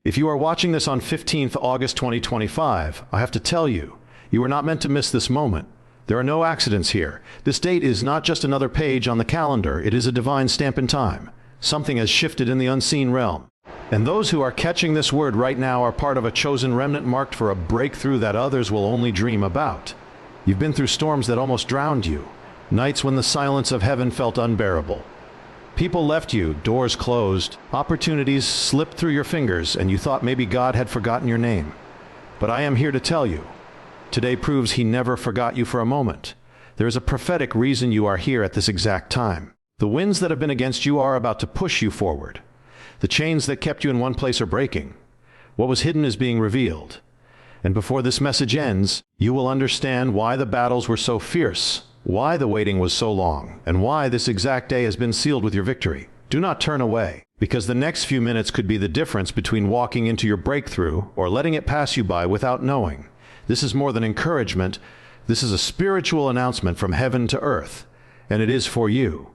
If you are watching this on 15th August 2025, I have to tell you, you are not meant to miss this moment. There are no accidents here. This date is not just another page on the calendar, it is a divine stamp in time. Something has shifted in the unseen realm. And those who are catching this word right now are part of a chosen remnant marked for a breakthrough that others will only dream about. You've been through storms that almost drowned you, nights when the silence of heaven felt unbearable. People left you, doors closed, opportunities slipped through your fingers, and you thought maybe God had forgotten your name. But I am here to tell you, today proves He never forgot you for a moment. There is a prophetic reason you are here at this exact time. The winds that have been against you are about to push you forward. The chains that kept you in one place are breaking. What was hidden is being revealed. And before this message ends, you will understand why the battles were so fierce, why the waiting was so long, and why this exact day has been sealed with your victory. Do not turn away, because the next few minutes could be the difference between walking into your breakthrough or letting it pass you by without knowing. This is more than encouragement. This is a spiritual announcement from heaven to earth, and it is for you.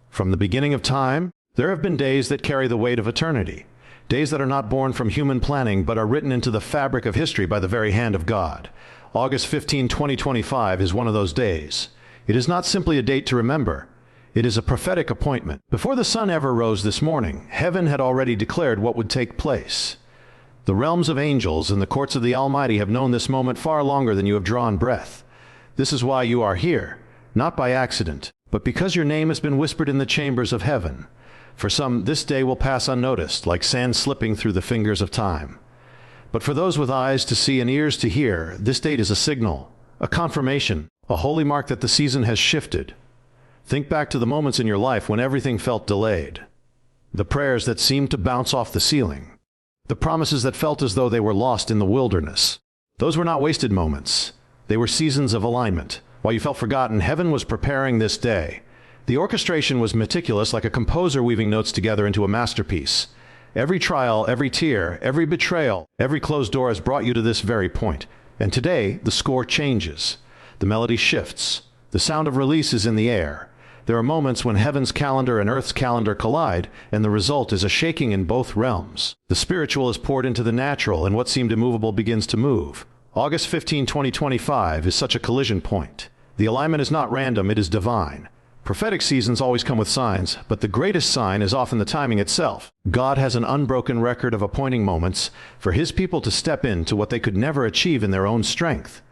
From the beginning of time, there have been days that carry the weight of eternity, days that are not born from human planning but are written into the fabric of history by the very hand of God. August 15, 2025 is one of those days. It is not simply a date to remember. It is a prophetic appointment. Before the sun ever rose this morning, heaven had already declared what would take place. The realms of angels and the courts of the Almighty have known this moment far longer than you have drawn breath. This is why you are here, not by accident, but because your name has been whispered in the chambers of heaven. For some, this day will pass unnoticed, like sand slipping through the fingers of time. But for those with eyes to see and ears to hear, this date is a signal, a confirmation, a holy mark that the season has shifted. Think back to the moments in your life when everything felt delayed. The prayers that seemed to bounce off the ceiling. The promises that felt as though they were lost in the wilderness. Those were not wasted moments. They were seasons of alignment. While you felt forgotten, heaven was preparing this day. The orchestration was meticulous, like a composer weaving notes together into a masterpiece. Every trial, every tear, every betrayal, every closed door has brought you to this very point. And today, the score changes. The melody shifts. The sound of release is in the air. There are moments when heaven's calendar and earth's calendar collide, and the result is a shaking in both realms. The spiritual is poured into the natural, and what seemed immovable begins to move. August 15, 2025 is such a collision point. The alignment is not random, it is divine. Prophetic seasons always come with signs, but the greatest sign is often the timing itself. God has an unbroken record of appointing moments for His people to step into what they could never achieve in their own strength.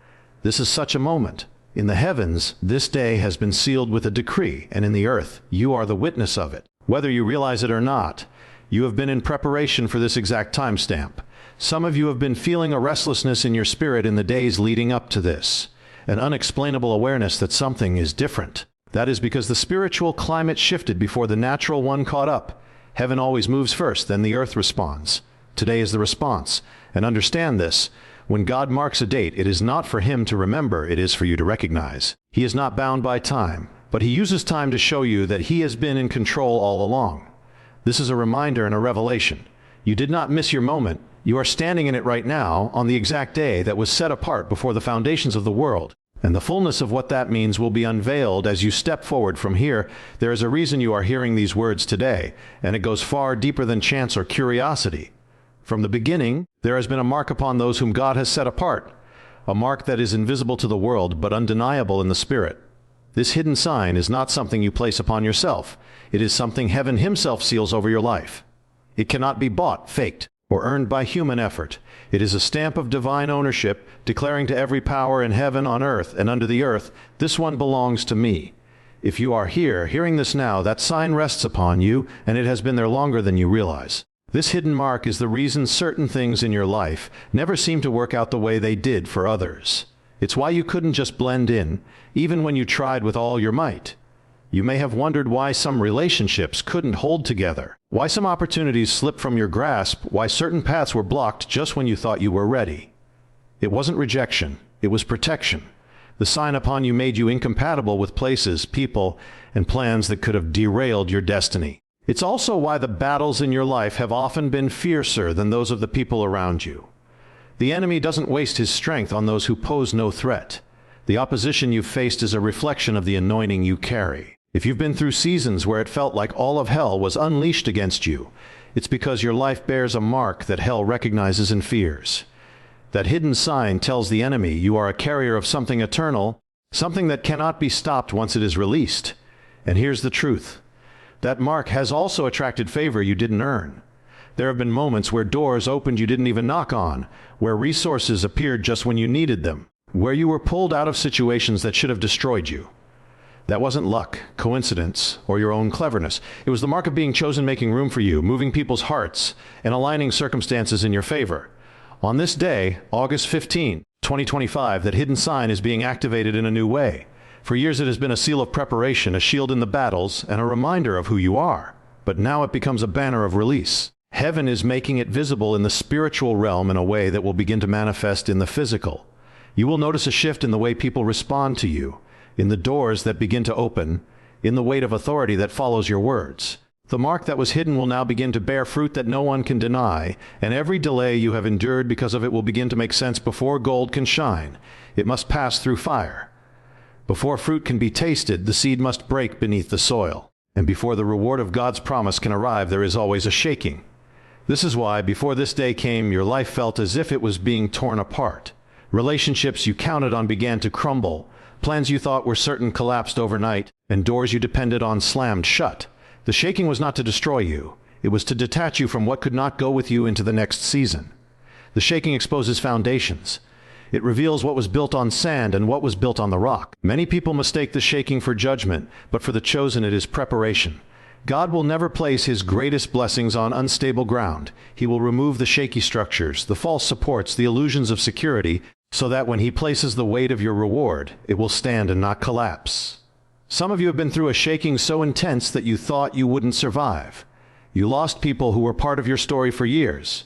This is such a moment. In the heavens, this day has been sealed with a decree, and in the earth, you are the witness of it. Whether you realize it or not, you have been in preparation for this exact timestamp. Some of you have been feeling a restlessness in your spirit in the days leading up to this, an unexplainable awareness that something is different. That is because the spiritual climate shifted before the natural one caught up. Heaven always moves first, then the earth responds. Today is the response. And understand this, when God marks a date, it is not for Him to remember, it is for you to recognize. He is not bound by time, but He uses time to show you that He has been in control all along. This is a reminder and a revelation. You did not miss your moment. You are standing in it right now, on the exact day that was set apart before the foundations of the world. And the fullness of what that means will be unveiled as you step forward from here. There is a reason you are hearing these words today, and it goes far deeper than chance or curiosity. From the beginning, there has been a mark upon those whom God has set apart, a mark that is invisible to the world but undeniable in the Spirit. This hidden sign is not something you place upon yourself. It is something heaven Himself seals over your life. It cannot be bought, faked, or earned by human effort. It is a stamp of divine ownership, declaring to every power in heaven, on earth, and under the earth, this one belongs to me. If you are here, hearing this now, that sign rests upon you, and it has been there longer than you realize. This hidden mark is the reason certain things in your life never seem to work out the way they did for others. It's why you couldn't just blend in, even when you tried with all your might. You may have wondered why some relationships couldn't hold together, why some opportunities slipped from your grasp, why certain paths were blocked just when you thought you were ready. It wasn't rejection, it was protection. The sign upon you made you incompatible with places, people, and plans that could have derailed your destiny. It's also why the battles in your life have often been fiercer than those of the people around you. The enemy doesn't waste his strength on those who pose no threat. The opposition you've faced is a reflection of the anointing you carry. If you've been through seasons where it felt like all of hell was unleashed against you, It's because your life bears a mark that hell recognizes and fears. That hidden sign tells the enemy you are a carrier of something eternal, something that cannot be stopped once it is released. And here's the truth. That mark has also attracted favor you didn't earn. There have been moments where doors opened you didn't even knock on, where resources appeared just when you needed them, where you were pulled out of situations that should have destroyed you. That wasn't luck, coincidence, or your own cleverness. It was the mark of being chosen, making room for you, moving people's hearts, and aligning circumstances in your favor. On this day, August 15, 2025, that hidden sign is being activated in a new way. For years it has been a seal of preparation, a shield in the battles, and a reminder of who you are. But now it becomes a banner of release. Heaven is making it visible in the spiritual realm in a way that will begin to manifest in the physical. You will notice a shift in the way people respond to you, in the doors that begin to open, in the weight of authority that follows your words. The mark that was hidden will now begin to bear fruit that no one can deny, and every delay you have endured because of it will begin to make sense before gold can shine. It must pass through fire. Before fruit can be tasted, the seed must break beneath the soil. And before the reward of God's promise can arrive, there is always a shaking. This is why, before this day came, your life felt as if it was being torn apart. Relationships you counted on began to crumble. Plans you thought were certain collapsed overnight, and doors you depended on slammed shut. The shaking was not to destroy you. It was to detach you from what could not go with you into the next season. The shaking exposes foundations. It reveals what was built on sand and what was built on the rock. Many people mistake the shaking for judgment, but for the chosen it is preparation. God will never place his greatest blessings on unstable ground. He will remove the shaky structures, the false supports, the illusions of security, so that when he places the weight of your reward, it will stand and not collapse. Some of you have been through a shaking so intense that you thought you wouldn't survive. You lost people who were part of your story for years.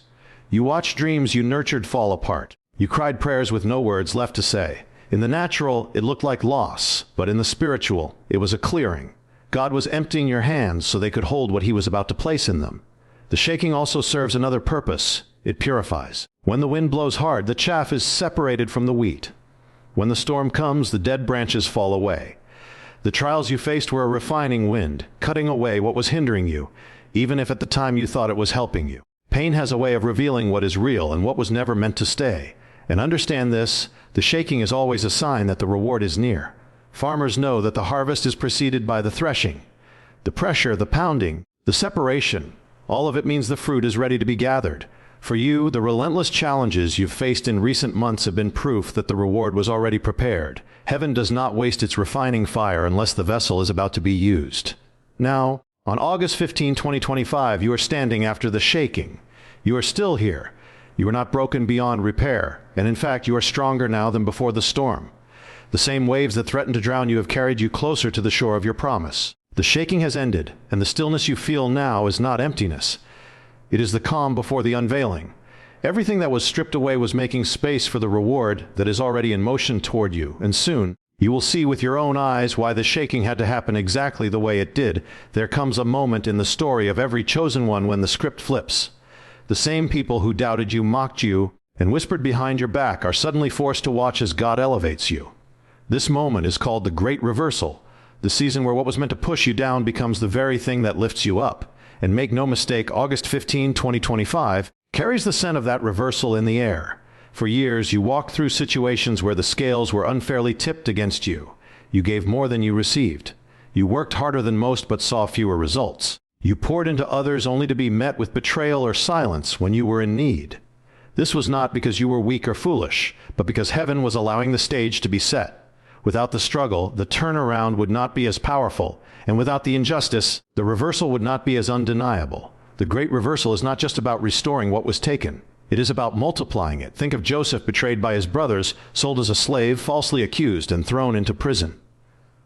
You watched dreams you nurtured fall apart. You cried prayers with no words left to say. In the natural, it looked like loss, but in the spiritual, it was a clearing. God was emptying your hands so they could hold what he was about to place in them. The shaking also serves another purpose. It purifies. When the wind blows hard, the chaff is separated from the wheat. When the storm comes, the dead branches fall away. The trials you faced were a refining wind, cutting away what was hindering you, even if at the time you thought it was helping you. Pain has a way of revealing what is real and what was never meant to stay. And understand this, the shaking is always a sign that the reward is near. Farmers know that the harvest is preceded by the threshing. The pressure, the pounding, the separation, all of it means the fruit is ready to be gathered. For you, the relentless challenges you've faced in recent months have been proof that the reward was already prepared. Heaven does not waste its refining fire unless the vessel is about to be used. Now, on August 15, 2025, you are standing after the shaking. You are still here. You are not broken beyond repair, and in fact, you are stronger now than before the storm. The same waves that threatened to drown you have carried you closer to the shore of your promise. The shaking has ended, and the stillness you feel now is not emptiness. It is the calm before the unveiling. Everything that was stripped away was making space for the reward that is already in motion toward you, and soon you will see with your own eyes why the shaking had to happen exactly the way it did. There comes a moment in the story of every chosen one when the script flips. The same people who doubted you, mocked you, and whispered behind your back are suddenly forced to watch as God elevates you. This moment is called the Great Reversal, the season where what was meant to push you down becomes the very thing that lifts you up. And make no mistake, August 15, 2025 carries the scent of that reversal in the air. For years, you walked through situations where the scales were unfairly tipped against you. You gave more than you received. You worked harder than most but saw fewer results. You poured into others only to be met with betrayal or silence when you were in need. This was not because you were weak or foolish, but because heaven was allowing the stage to be set. Without the struggle, the turnaround would not be as powerful, and without the injustice, the reversal would not be as undeniable. The great reversal is not just about restoring what was taken. It is about multiplying it. Think of Joseph betrayed by his brothers, sold as a slave, falsely accused, and thrown into prison.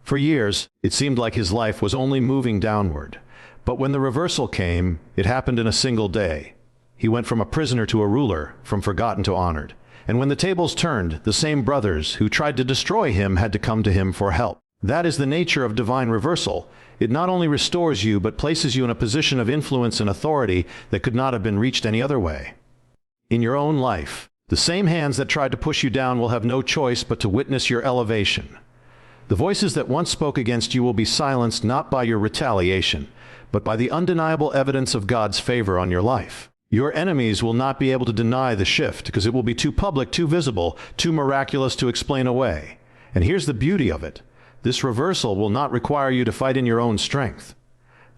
For years, it seemed like his life was only moving downward. But when the reversal came, it happened in a single day. He went from a prisoner to a ruler, from forgotten to honored. And when the tables turned, the same brothers who tried to destroy him had to come to him for help. That is the nature of divine reversal. It not only restores you, but places you in a position of influence and authority that could not have been reached any other way. In your own life, the same hands that tried to push you down will have no choice but to witness your elevation. The voices that once spoke against you will be silenced not by your retaliation, but by the undeniable evidence of God's favor on your life. Your enemies will not be able to deny the shift because it will be too public, too visible, too miraculous to explain away. And here's the beauty of it. This reversal will not require you to fight in your own strength.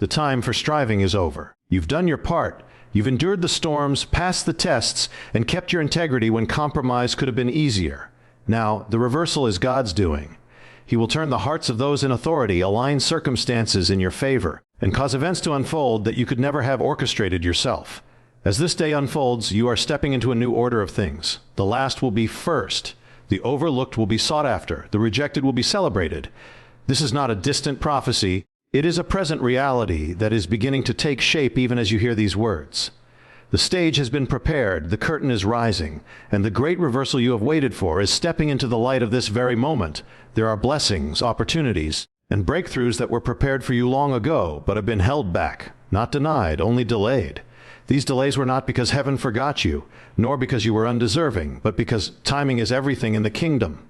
The time for striving is over. You've done your part. You've endured the storms, passed the tests, and kept your integrity when compromise could have been easier. Now, the reversal is God's doing. He will turn the hearts of those in authority, align circumstances in your favor, and cause events to unfold that you could never have orchestrated yourself. As this day unfolds, you are stepping into a new order of things. The last will be first. The overlooked will be sought after. The rejected will be celebrated. This is not a distant prophecy. It is a present reality that is beginning to take shape even as you hear these words. The stage has been prepared, the curtain is rising, and the great reversal you have waited for is stepping into the light of this very moment. There are blessings, opportunities, and breakthroughs that were prepared for you long ago, but have been held back, not denied, only delayed. These delays were not because heaven forgot you, nor because you were undeserving, but because timing is everything in the kingdom.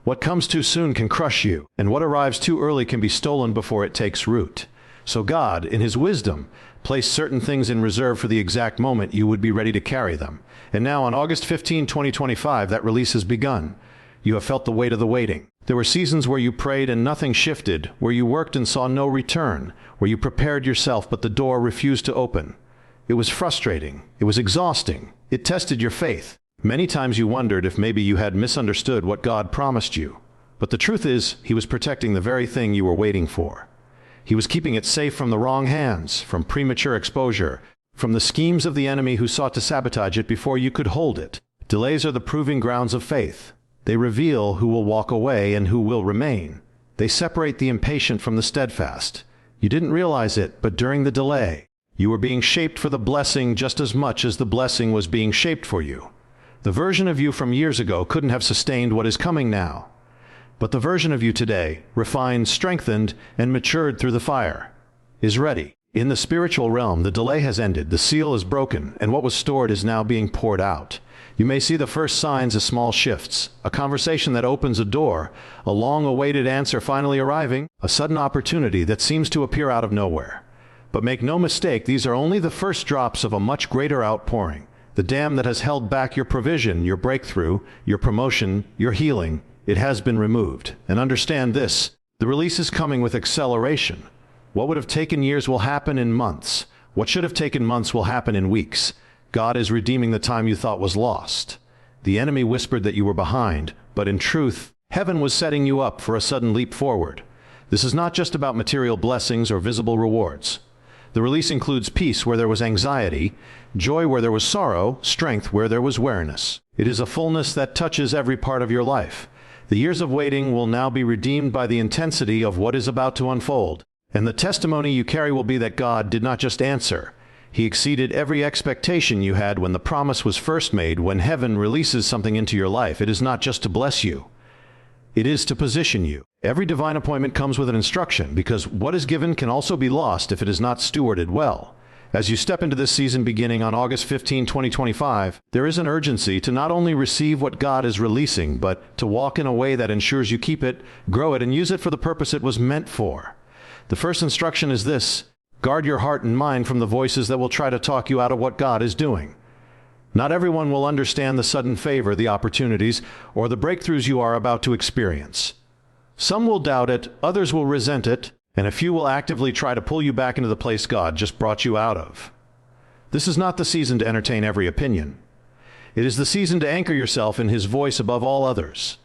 What comes too soon can crush you, and what arrives too early can be stolen before it takes root. So God, in His wisdom, placed certain things in reserve for the exact moment you would be ready to carry them. And now on August 15, 2025, that release has begun. You have felt the weight of the waiting. There were seasons where you prayed and nothing shifted, where you worked and saw no return, where you prepared yourself but the door refused to open. It was frustrating. It was exhausting. It tested your faith. Many times you wondered if maybe you had misunderstood what God promised you. But the truth is, He was protecting the very thing you were waiting for. He was keeping it safe from the wrong hands, from premature exposure, from the schemes of the enemy who sought to sabotage it before you could hold it. Delays are the proving grounds of faith. They reveal who will walk away and who will remain. They separate the impatient from the steadfast. You didn't realize it, but during the delay, you were being shaped for the blessing just as much as the blessing was being shaped for you. The version of you from years ago couldn't have sustained what is coming now. But the version of you today, refined, strengthened, and matured through the fire, is ready. In the spiritual realm, the delay has ended, the seal is broken, and what was stored is now being poured out. You may see the first signs of small shifts, a conversation that opens a door, a long-awaited answer finally arriving, a sudden opportunity that seems to appear out of nowhere. But make no mistake, these are only the first drops of a much greater outpouring. The dam that has held back your provision, your breakthrough, your promotion, your healing, it has been removed. And understand this, the release is coming with acceleration. What would have taken years will happen in months. What should have taken months will happen in weeks. God is redeeming the time you thought was lost. The enemy whispered that you were behind, but in truth, heaven was setting you up for a sudden leap forward. This is not just about material blessings or visible rewards. The release includes peace where there was anxiety, joy where there was sorrow, strength where there was weariness. It is a fullness that touches every part of your life. The years of waiting will now be redeemed by the intensity of what is about to unfold. And the testimony you carry will be that God did not just answer. He exceeded every expectation you had when the promise was first made. When heaven releases something into your life, it is not just to bless you. It is to position you. Every divine appointment comes with an instruction, because what is given can also be lost if it is not stewarded well. As you step into this season beginning on August 15, 2025, there is an urgency to not only receive what God is releasing, but to walk in a way that ensures you keep it, grow it, and use it for the purpose it was meant for. The first instruction is this: guard your heart and mind from the voices that will try to talk you out of what God is doing. Not everyone will understand the sudden favor, the opportunities, or the breakthroughs you are about to experience. Some will doubt it, others will resent it, and a few will actively try to pull you back into the place God just brought you out of. This is not the season to entertain every opinion. It is the season to anchor yourself in His voice above all others.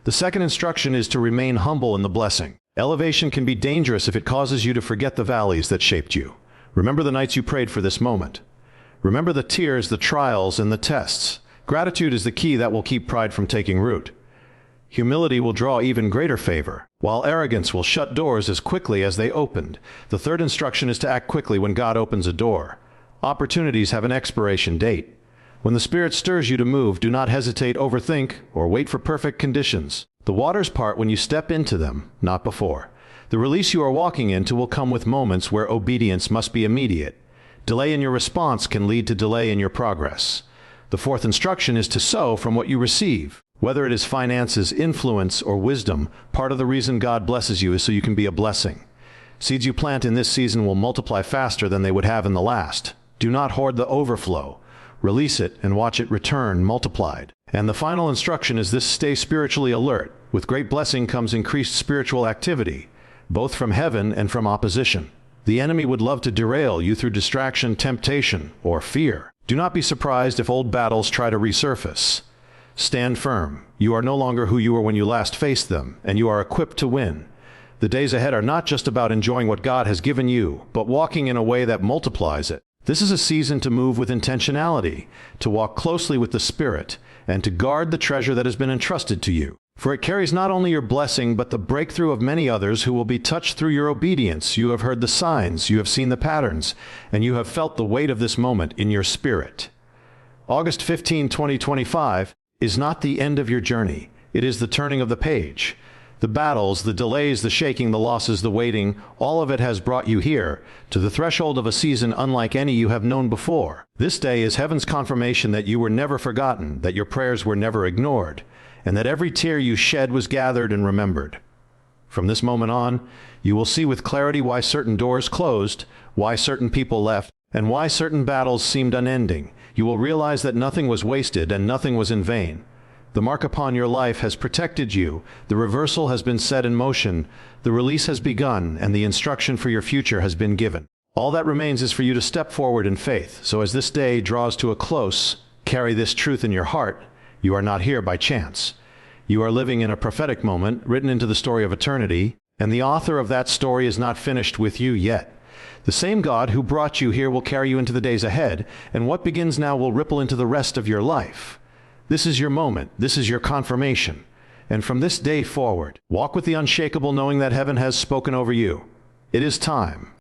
The second instruction is to remain humble in the blessing. Elevation can be dangerous if it causes you to forget the valleys that shaped you. Remember the nights you prayed for this moment. Remember the tears, the trials, and the tests. Gratitude is the key that will keep pride from taking root. Humility will draw even greater favor, while arrogance will shut doors as quickly as they opened. The third instruction is to act quickly when God opens a door. Opportunities have an expiration date. When the Spirit stirs you to move, do not hesitate, overthink, or wait for perfect conditions. The waters part when you step into them, not before. The release you are walking into will come with moments where obedience must be immediate. Delay in your response can lead to delay in your progress. The fourth instruction is to sow from what you receive. Whether it is finances, influence, or wisdom, part of the reason God blesses you is so you can be a blessing. Seeds you plant in this season will multiply faster than they would have in the last. Do not hoard the overflow. Release it and watch it return multiplied. And the final instruction is this: stay spiritually alert. With great blessing comes increased spiritual activity, both from heaven and from opposition. The enemy would love to derail you through distraction, temptation, or fear. Do not be surprised if old battles try to resurface. Stand firm. You are no longer who you were when you last faced them, and you are equipped to win. The days ahead are not just about enjoying what God has given you, but walking in a way that multiplies it. This is a season to move with intentionality, to walk closely with the Spirit, and to guard the treasure that has been entrusted to you. For it carries not only your blessing, but the breakthrough of many others who will be touched through your obedience. You have heard the signs, you have seen the patterns, and you have felt the weight of this moment in your spirit. August 15, 2025 is not the end of your journey. It is the turning of the page. The battles, the delays, the shaking, the losses, the waiting, all of it has brought you here, to the threshold of a season unlike any you have known before. This day is heaven's confirmation that you were never forgotten, that your prayers were never ignored, and that every tear you shed was gathered and remembered. From this moment on, you will see with clarity why certain doors closed, why certain people left, and why certain battles seemed unending. You will realize that nothing was wasted and nothing was in vain. The mark upon your life has protected you, the reversal has been set in motion, the release has begun, and the instruction for your future has been given. All that remains is for you to step forward in faith. So as this day draws to a close, carry this truth in your heart: you are not here by chance. You are living in a prophetic moment written into the story of eternity, and the author of that story is not finished with you yet. The same God who brought you here will carry you into the days ahead, and what begins now will ripple into the rest of your life. This is your moment. This is your confirmation. And from this day forward, walk with the unshakable knowing that heaven has spoken over you. It is time.